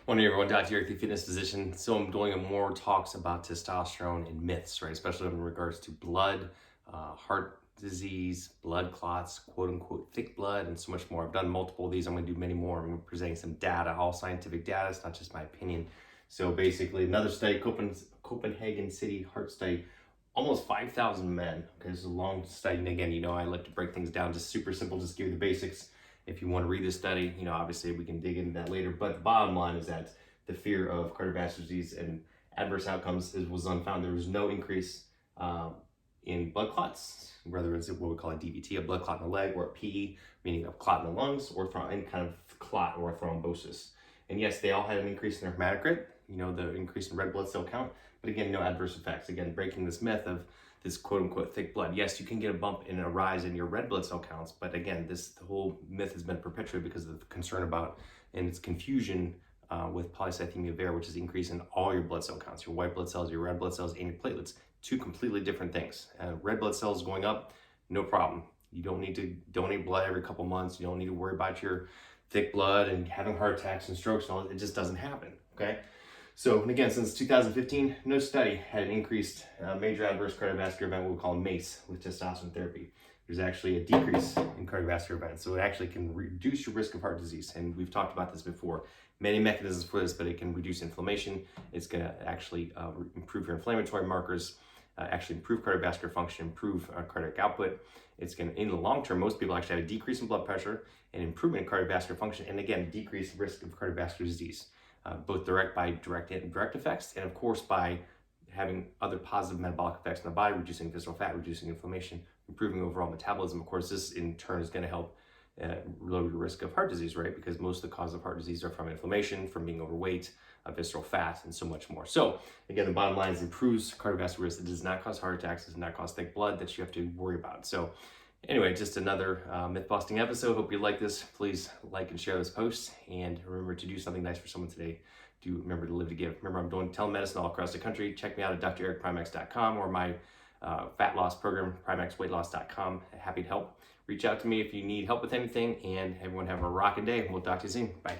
Morning, everyone. Dr. TRT Fitness Physician. So I'm doing more talks about testosterone and myths, right? Especially in regards to blood, heart disease, blood clots, quote unquote, thick blood, and so much more. I've done multiple of these. I'm going to do many more. I'm presenting some data, all scientific data. It's not just my opinion. So basically, another study, Copenhagen City Heart Study, almost 5,000 men. Okay, this is a long study. And again, I like to break things down just super simple, just give you the basics. If you want to read this study, obviously we can dig into that later. But the bottom line is that the fear of cardiovascular disease and adverse outcomes was unfound. There was no increase in blood clots, whether it's what we call a DVT, a blood clot in the leg, or a PE, meaning a clot in the lungs, or any kind of clot or thrombosis. And yes, they all had an increase in their hematocrit, the increase in red blood cell count, but again, no adverse effects. Again, breaking this myth of this quote unquote thick blood. Yes, you can get a bump and a rise in your red blood cell counts, but again, the whole myth has been perpetuated because of the concern about and its confusion with polycythemia vera, which is increase in all your blood cell counts, your white blood cells, your red blood cells, and your platelets. Two completely different things. Red blood cells going up, no problem. You don't need to donate blood every couple months. You don't need to worry about your thick blood and having heart attacks and strokes and all that. It just doesn't happen, okay? So, and again, since 2015, no study had an increased major adverse cardiovascular event, what we call MACE, with testosterone therapy. There's actually a decrease in cardiovascular events, so it actually can reduce your risk of heart disease. And we've talked about this before. Many mechanisms for this, but it can reduce inflammation. It's going to actually improve your inflammatory markers, actually improve cardiovascular function, improve cardiac output. It's going to, in the long term, most people actually have a decrease in blood pressure and improvement in cardiovascular function, and again, decreased risk of cardiovascular disease. Both direct and indirect effects, and of course by having other positive metabolic effects in the body, reducing visceral fat, reducing inflammation, improving overall metabolism. Of course, this in turn is going to help lower the risk of heart disease, right? Because most of the causes of heart disease are from inflammation, from being overweight, visceral fat, and so much more. So again, the bottom line is improves cardiovascular risk. It does not cause heart attacks, it does not cause thick blood that you have to worry about. So anyway, just another myth-busting episode. Hope you like this. Please like and share this post. And remember to do something nice for someone today. Do remember to live to give. Remember, I'm doing telemedicine all across the country. Check me out at drericprimax.com or my fat loss program, primaxweightloss.com. Happy to help. Reach out to me if you need help with anything. And everyone have a rocking day. We'll talk to you soon. Bye.